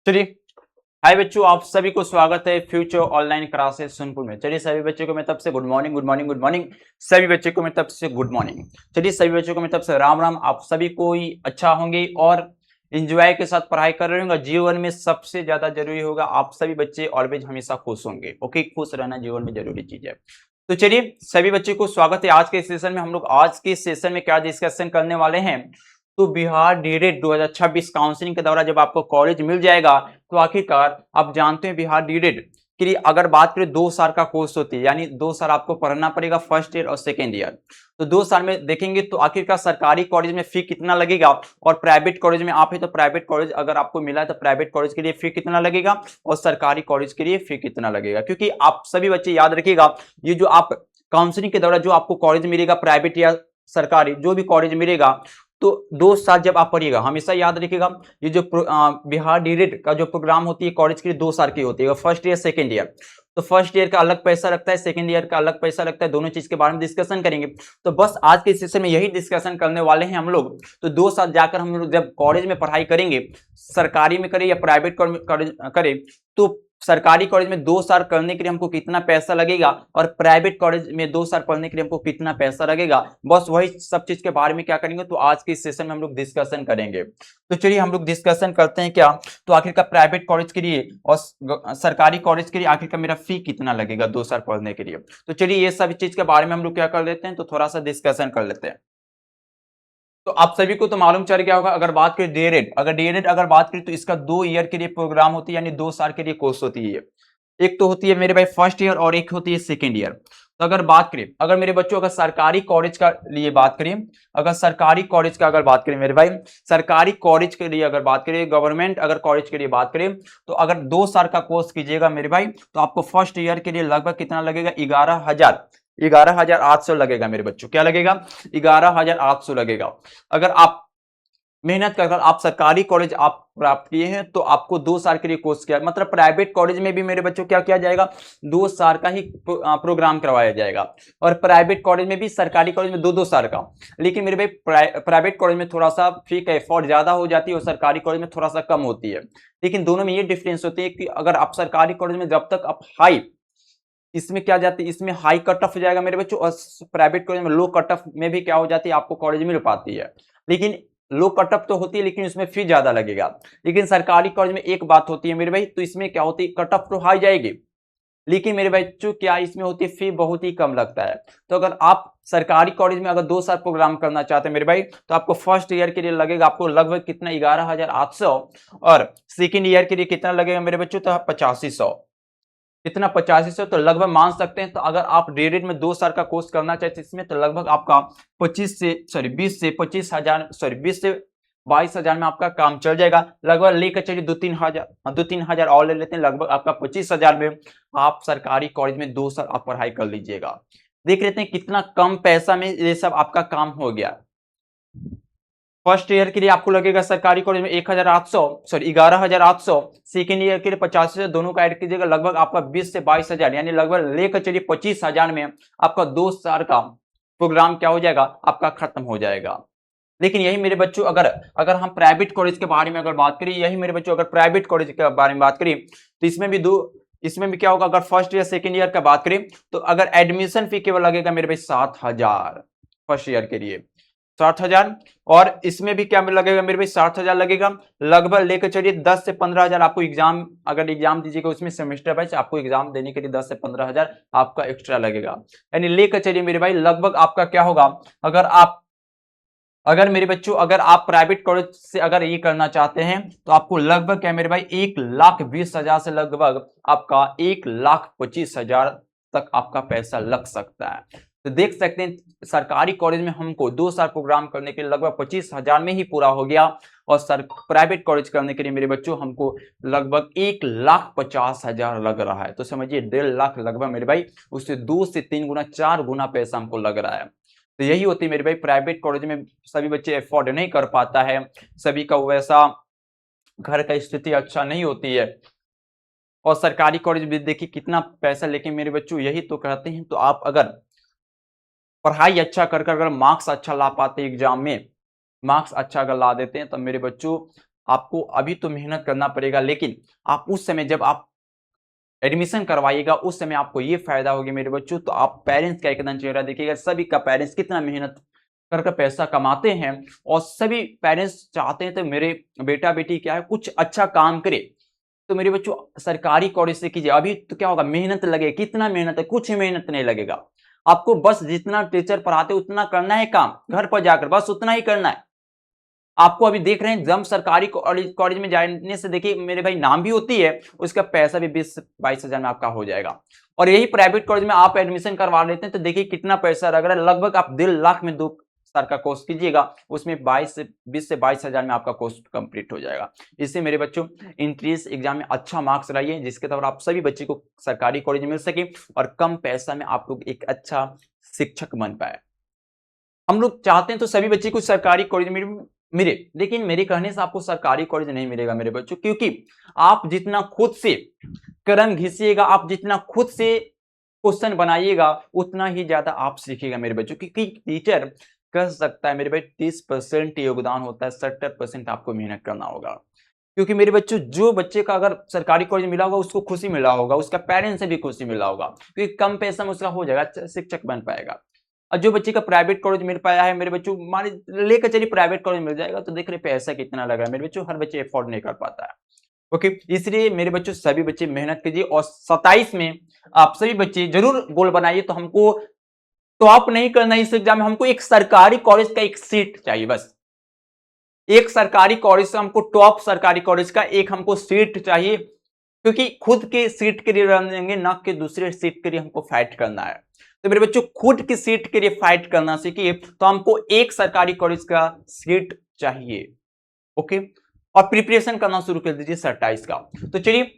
चलिए। हाय बच्चों, आप सभी को स्वागत है फ्यूचर ऑनलाइन क्लासेस सोनपुर में। चलिए सभी बच्चों को मैं तब से good morning good morning good morning. सभी बच्चों को मैं तब से गुड मॉर्निंग। चलिए सभी बच्चों को मैं तब से राम राम। आप सभी को ही अच्छा होंगे और इंजॉय के साथ पढ़ाई कर रहे होंगे। जीवन में सबसे ज्यादा जरूरी होगा आप सभी बच्चे ऑलवेज हमेशा खुश होंगे। ओके, खुश रहना जीवन में जरूरी चीज है। तो चलिए सभी बच्चों को स्वागत है आज के सेशन में। हम लोग आज के सेशन में क्या डिस्कशन करने वाले हैं, तो बिहार डीएड 2026 काउंसलिंग के दौरान जब आपको कॉलेज मिल जाएगा तो आखिरकार आप जानते हैं बिहार डीएड के लिए अगर बात करें 2 साल का कोर्स होती है, यानी 2 साल आपको पढ़ना पड़ेगा, फर्स्ट ईयर और सेकेंड ईयर। तो 2 साल में देखेंगे तो आखिरकार सरकारी कॉलेज में फी कितना लगेगा और प्राइवेट कॉलेज में आप है तो प्राइवेट कॉलेज अगर आपको मिला है तो प्राइवेट कॉलेज के लिए फी कितना लगेगा और सरकारी कॉलेज के लिए फी कितना लगेगा। क्योंकि आप सभी बच्चे याद रखिएगा, ये जो आप काउंसलिंग के दौरान जो आपको कॉलेज मिलेगा, प्राइवेट या सरकारी जो भी कॉलेज मिलेगा, तो 2 साल जब आप पढ़िएगा हमेशा याद रखिएगा, ये जो बिहार डीएड का जो प्रोग्राम होती है कॉलेज के लिए 2 साल की होती है, फर्स्ट ईयर सेकेंड ईयर। तो फर्स्ट ईयर का अलग पैसा लगता है, सेकेंड ईयर का अलग पैसा लगता है, दोनों चीज के बारे में डिस्कशन करेंगे। तो बस आज के सेशन में यही डिस्कशन करने वाले हैं हम लोग। तो 2 साल जाकर हम लोग जब कॉलेज में पढ़ाई करेंगे, सरकारी में करें या प्राइवेट करें, तो सरकारी कॉलेज में 2 साल करने के लिए हमको कितना पैसा लगेगा और प्राइवेट कॉलेज में 2 साल पढ़ने के लिए हमको कितना पैसा लगेगा, बस वही सब चीज के बारे में क्या करेंगे तो आज के सेशन में हम लोग डिस्कशन करेंगे। तो चलिए हम लोग डिस्कशन करते हैं क्या, तो आखिरकार प्राइवेट कॉलेज के लिए और सरकारी कॉलेज के लिए आखिरकार मेरा फी कितना लगेगा 2 साल पढ़ने के लिए। तो चलिए ये सब चीज के बारे में हम लोग क्या कर लेते हैं, तो थोड़ा सा डिस्कशन कर लेते हैं। तो आप सभी को तो मालूम चल गया होगा, अगर बात करें डीएलएड, अगर बात करें तो इसका 2 ईयर के लिए प्रोग्राम होती है, यानी 2 साल के लिए कोर्स होती है। एक तो होती है मेरे भाई फर्स्ट ईयर और एक होती है सेकेंड ईयर। तो अगर बात करें, अगर मेरे बच्चों अगर सरकारी कॉलेज का लिए बात करें, अगर सरकारी कॉलेज का अगर बात करें मेरे भाई, सरकारी कॉलेज के लिए अगर बात करें, गवर्नमेंट अगर कॉलेज के लिए बात करें, तो अगर 2 साल का कोर्स कीजिएगा मेरे भाई, तो आपको फर्स्ट ईयर के लिए लगभग कितना लगेगा, 11,800 लगेगा मेरे बच्चों। क्या लगेगा, 11,800 लगेगा। अगर आप मेहनत कर आप सरकारी कॉलेज आप प्राप्त किए हैं तो आपको 2 साल के लिए कोर्स किया, मतलब प्राइवेट कॉलेज में भी मेरे बच्चों क्या किया जाएगा, 2 साल का ही प्रोग्राम करवाया जाएगा। और प्राइवेट कॉलेज में भी, सरकारी कॉलेज में 2-2 साल का। लेकिन मेरे भाई प्राइवेट कॉलेज में थोड़ा सा फी का एफर्ट ज्यादा हो जाती है और सरकारी कॉलेज में थोड़ा सा कम होती है। लेकिन दोनों में ये डिफरेंस होती है कि अगर आप सरकारी कॉलेज में जब तक आप हाई, इसमें क्या जाती है, इसमें हाई कट ऑफ हो जाएगा मेरे बच्चों, और प्राइवेट कॉलेज में लो कट ऑफ में भी क्या हो जाती है, आपको कॉलेज मिल पाती है। लेकिन लो कट ऑफ तो होती है लेकिन इसमें फी ज्यादा लगेगा। लेकिन सरकारी कॉलेज में एक बात होती है मेरे भाई, तो इसमें क्या होती है, कट ऑफ तो हाई जाएगी, लेकिन मेरे बच्चों क्या इसमें होती है, फी बहुत ही कम लगता है। तो अगर आप सरकारी कॉलेज में अगर 2 साल प्रोग्राम करना चाहते हैं मेरे भाई, तो आपको फर्स्ट ईयर के लिए लगेगा आपको लगभग कितना, 11,800, और सेकेंड ईयर के लिए कितना लगेगा मेरे बच्चों, तो 8500। कितना, 8500। तो लगभग मान सकते हैं, तो अगर आप डीएलएड में 2 साल का कोर्स करना चाहते हैं इसमें, तो लगभग आपका 20 से 25,000, 20 से 22,000 में आपका काम चल जाएगा। लगभग लेकर चलिए 2-3 हजार और ले लेते हैं, लगभग आपका 25,000 में आप सरकारी कॉलेज में 2 साल आप पढ़ाई कर लीजिएगा। देख लेते हैं कितना कम पैसा में ये सब आपका काम हो गया। फर्स्ट ईयर के लिए आपको लगेगा सरकारी कॉलेज में 11,800, सेकेंड ईयर के लिए 85, दोनों का ऐड कीजिएगा, लगभग आपका 20 से 22,000, यानी लगभग लेकर चलिए 25,000 में आपका 2 साल का प्रोग्राम क्या हो जाएगा, आपका खत्म हो जाएगा। लेकिन यही मेरे बच्चों अगर अगर हम प्राइवेट कॉलेज के बारे में अगर बात करें, यही मेरे बच्चों अगर प्राइवेट कॉलेज के बारे में बात करें, तो इसमें भी क्या होगा, अगर फर्स्ट ईयर सेकेंड ईयर का बात करें, तो अगर एडमिशन फी केवल लगेगा मेरे भाई 7,000 फर्स्ट ईयर के लिए, 7,000। और इसमें भी क्या लगेगा मेरे भाई, 7,000 लगेगा। लगभग लेकर चलिए 10 से 15,000 आपको एग्जाम, अगर एग्जाम दीजिएगा उसमें सेमेस्टर वाइज आपको एग्जाम देने के लिए 10 से 15,000 आपका एक्स्ट्रा लगेगा। यानी लेकर चलिए मेरे भाई, लगभग आपका क्या होगा, अगर मेरे बच्चों अगर आप प्राइवेट कॉलेज से अगर ये करना चाहते हैं, तो आपको लगभग क्या मेरे भाई, 1,20,000 से लगभग आपका 1,25,000 तक आपका पैसा लग सकता है। तो देख सकते हैं सरकारी कॉलेज में हमको 2 साल प्रोग्राम करने के लिए लगभग 25,000 में ही पूरा हो गया, और प्राइवेट कॉलेज करने के लिए मेरे बच्चों हमको लगभग 1,50,000 लग रहा है। तो समझिए 1.5 लाख लगभग मेरे भाई, उससे 2 से 3 गुना 4 गुना पैसा हमको लग रहा है। तो यही होती है मेरे भाई, प्राइवेट कॉलेज में सभी बच्चे अफोर्ड नहीं कर पाता है, सभी का वैसा घर का स्थिति अच्छा नहीं होती है, और सरकारी कॉलेज भी देखिए कितना पैसा लेके मेरे बच्चों यही तो कहते हैं। तो आप अगर पढ़ाई अच्छा कर कर अगर मार्क्स अच्छा ला पाते एग्जाम में, मार्क्स अच्छा अगर ला देते हैं, तो मेरे बच्चों आपको अभी तो मेहनत करना पड़ेगा, लेकिन आप उस समय जब आप एडमिशन करवाइएगा उस समय आपको ये फायदा होगा मेरे बच्चों। तो आप पेरेंट्स का एकदम चेहरा देखिएगा, सभी का पेरेंट्स कितना मेहनत कर पैसा कमाते हैं और सभी पेरेंट्स चाहते हैं तो मेरे बेटा बेटी क्या है कुछ अच्छा काम करे। तो मेरे बच्चों सरकारी कॉलेज से कीजिए। अभी तो क्या होगा, मेहनत लगे, कितना मेहनत है, कुछ मेहनत नहीं लगेगा आपको, बस जितना टीचर पढ़ाते उतना करना है काम, घर पर जाकर बस उतना ही करना है। आपको अभी देख रहे हैं जब सरकारी कॉलेज में जाने से देखिए मेरे भाई नाम भी होती है, उसका पैसा भी 20-22 हजार में आपका हो जाएगा। और यही प्राइवेट कॉलेज में आप एडमिशन करवा लेते हैं तो देखिए कितना पैसा लग रहा है, लगभग आप 1.5 लाख में 2 साल का कोर्स कीजिएगा, उसमें 20 से 22 हजार में आपका कोर्स कंप्लीट हो जाएगा। इससे मेरे बच्चों इंट्रेंस एग्जाम में अच्छा मार्क्स लाइए, जिसके द्वारा आप सभी बच्चे को सरकारी कॉलेज मिल सके और कम पैसा में आप लोग एक अच्छा शिक्षक बन पाए। हम लोग चाहते हैं तो सभी बच्चे को सरकारी कॉलेज में मिले, लेकिन मेरे कहने से आपको सरकारी कॉलेज नहीं मिलेगा मेरे बच्चों, क्योंकि आप जितना खुद से कलम घिसिएगा, आप जितना खुद से क्वेश्चन बनाइएगा उतना ही ज्यादा आप सीखिएगा मेरे बच्चों। क्योंकि टीचर कह सकता है मेरे भाई 30% योगदान होता है, 70% आपको मेहनत करना होगा। क्योंकि मेरे बच्चों जो बच्चे का अगर सरकारी कॉलेज मिला होगा उसको खुशी मिला होगा, उसका पेरेंट्स से भी खुशी मिला होगा, क्योंकि कम पैसा में उसका हो जाएगा, अच्छा शिक्षक बन पाएगा। और जो बच्चे का प्राइवेट कॉलेज मिल पाया है मेरे बच्चों, मान लेकर चलिए प्राइवेट कॉलेज मिल जाएगा, तो देख रहे पैसा कितना लग रहा है मेरे बच्चों, हर बच्चे अफोर्ड नहीं कर पाता है। ओके, इसलिए मेरे बच्चों सभी बच्चे मेहनत कीजिए और 27 में आप सभी बच्चे जरूर गोल बनाइए। तो हमको टॉप नहीं करना इस एग्जाम में, हमको एक सरकारी कॉलेज का एक सीट चाहिए, बस एक सरकारी कॉलेज से हमको टॉप सरकारी कॉलेज का एक हमको सीट चाहिए, क्योंकि खुद के सीट के लिए लड़ेंगे ना कि दूसरे सीट के लिए हमको फाइट करना है। तो मेरे बच्चों खुद की सीट के लिए फाइट करना सीखिए, तो हमको एक सरकारी कॉलेज का सीट चाहिए। ओके, और प्रिपरेशन करना शुरू कर दीजिए 27 का। तो चलिए,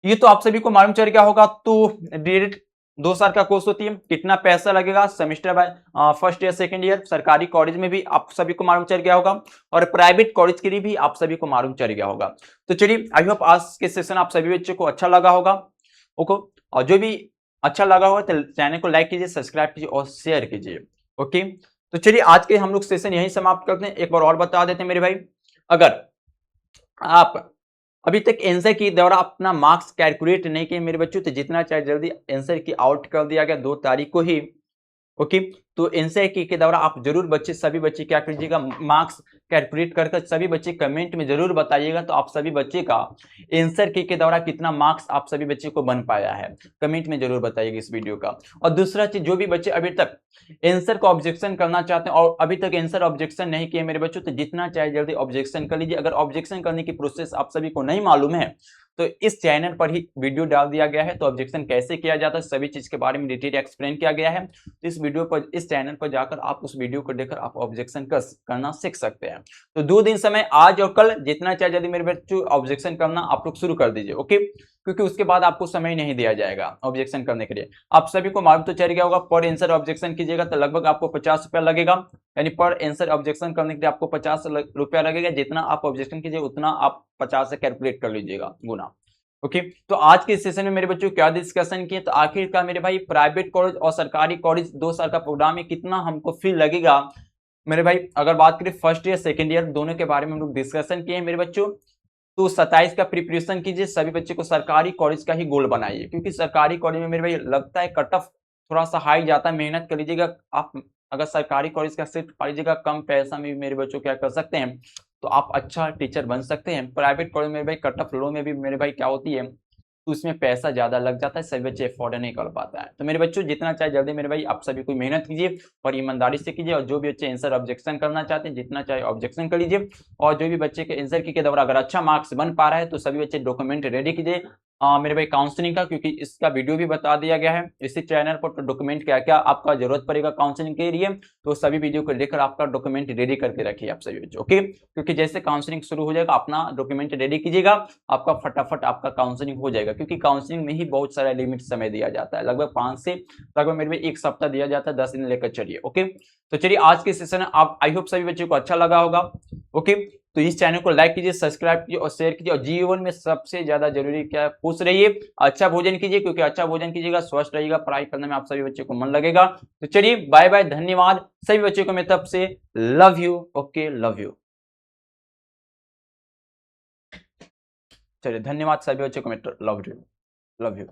ये तो आप सभी को मालूम चल गया होगा। तो डायरेक्ट 2 साल का कोर्स होती है, कितना पैसा लगेगा semester by first year second year, सरकारी कॉलेज में भी आप सभी को मालूम चल गया होगा और प्राइवेट कॉलेज के लिए भी आप सभी को मालूम चल गया होगा। तो चलिए, आई होप आज के सेशन आप सभी बच्चों को अच्छा लगा होगा। ओके, और जो भी अच्छा लगा होगा तो चैनल को लाइक कीजिए, सब्सक्राइब कीजिए और शेयर कीजिए। ओके, तो चलिए आज के हम लोग सेशन यहीं समाप्त करते हैं। एक बार और बता देते हैं मेरे भाई, अगर आप अभी तक आंसर की द्वारा अपना मार्क्स कैलकुलेट नहीं किए मेरे बच्चों, तो जितना चाहे जल्दी आंसर की आउट कर दिया गया 2 तारीख को ही। ओके, तो आंसर की के द्वारा आप जरूर बच्चे सभी बच्चे क्या कीजिएगा, मार्क्स कैलकुलेट कर सभी बच्चे कमेंट में जरूर बताइएगा। तो आप सभी बच्चे का आंसर की के द्वारा कितना मार्क्स आप सभी बच्चे को बन पाया है, कमेंट में जरूर बताइएगा इस वीडियो का। और दूसरा चीज, जो भी बच्चे अभी तक आंसर को ऑब्जेक्शन करना चाहते हैं और अभी तक आंसर ऑब्जेक्शन नहीं किए मेरे बच्चों, तो जितना चाहे जल्दी ऑब्जेक्शन कर लीजिए। अगर ऑब्जेक्शन करने की प्रोसेस आप सभी को नहीं मालूम है तो इस चैनल पर ही वीडियो डाल दिया गया है, तो ऑब्जेक्शन कैसे किया जाता है सभी चीज के बारे में डिटेल एक्सप्लेन किया गया है। तो इस वीडियो पर, इस चैनल पर जाकर आप उस वीडियो को देखकर आप ऑब्जेक्शन करना सीख सकते हैं। तो 2 दिन समय, आज और कल, जितना चाहे जल्दी मेरे बच्चों ऑब्जेक्शन करना आप लोग शुरू कर दीजिए। ओके, क्योंकि उसके बाद आपको समय नहीं दिया जाएगा ऑब्जेक्शन करने के लिए। आप सभी को मालूम तो चल गया होगा, पर आंसर ऑब्जेक्शन कीजिएगा तो लगभग आपको 50 रुपया लगेगा, यानी पर आंसर ऑब्जेक्शन करने के लिए आपको 50 रुपया लगेगा। जितना आप ऑब्जेक्शन कीजिए उतना आप 50 से कैलकुलेट कर लीजिएगा गुना। ओके, तो आज के सेशन में मेरे बच्चों क्या डिस्कशन किए, तो आखिरकार मेरे भाई प्राइवेट कॉलेज और सरकारी कॉलेज 2 साल का प्रोग्राम में कितना हमको फी लगेगा मेरे भाई। अगर बात करें फर्स्ट ईयर सेकंड ईयर दोनों के बारे में हम लोग डिस्कशन किए हैं मेरे बच्चों। तो 27 का प्रिपरेशन कीजिए, सभी बच्चे को सरकारी कॉलेज का ही गोल बनाइए, क्योंकि सरकारी कॉलेज में मेरे भाई लगता है कट ऑफ थोड़ा सा हाई जाता है। मेहनत कर लीजिएगा आप, अगर सरकारी कॉलेज का सीट पा लीजिएगा कम पैसा में भी मेरे बच्चों क्या कर सकते हैं, तो आप अच्छा टीचर बन सकते हैं। प्राइवेट कॉलेज में भाई कट ऑफ लो में भी मेरे भाई क्या होती है, तो उसमें पैसा ज्यादा लग जाता है, सभी बच्चे अफोर्ड नहीं कर पाता है। तो मेरे बच्चों जितना चाहे जल्दी मेरे भाई आप सभी को मेहनत कीजिए और ईमानदारी से कीजिए, और जो भी बच्चे आंसर ऑब्जेक्शन करना चाहते हैं जितना चाहे ऑब्जेक्शन कर लीजिए। और जो भी बच्चे के आंसर की के द्वारा अगर अच्छा मार्क्स बन पा रहा है तो सभी बच्चे डॉक्यूमेंट रेडी कीजिए मेरे भाई काउंसलिंग का, क्योंकि इसका वीडियो भी बता दिया गया है इसी चैनल पर। तो डॉक्यूमेंट क्या क्या आपका जरूरत पड़ेगा काउंसलिंग के लिए, तो सभी वीडियो को लेकर आपका डॉक्यूमेंट रेडी करके रखिए आप सभी बच्चे। ओके, क्योंकि जैसे काउंसलिंग शुरू हो जाएगा अपना डॉक्यूमेंट रेडी कीजिएगा, आपका फटाफट आपका काउंसलिंग हो जाएगा। क्योंकि काउंसलिंग में ही बहुत सारा लिमिट समय दिया जाता है, लगभग 5 से लगभग मेरे में 1 सप्ताह दिया जाता है, 10 दिन लेकर चलिए। ओके, तो चलिए आज के सेशन आप, आई होप सभी बच्चों को अच्छा लगा होगा। ओके, तो इस चैनल को लाइक कीजिए, सब्सक्राइब कीजिए और शेयर कीजिए। और जीवन में सबसे ज्यादा जरूरी क्या है, खुश रहिए, अच्छा भोजन कीजिए, क्योंकि अच्छा भोजन कीजिएगा स्वस्थ रहिएगा, पढ़ाई करने में आप सभी बच्चों को मन लगेगा। तो चलिए बाय बाय, धन्यवाद सभी बच्चों को मेरी तरफ से, love you. Okay, love you. चलिए धन्यवाद सभी बच्चों को मित्र, लव यू।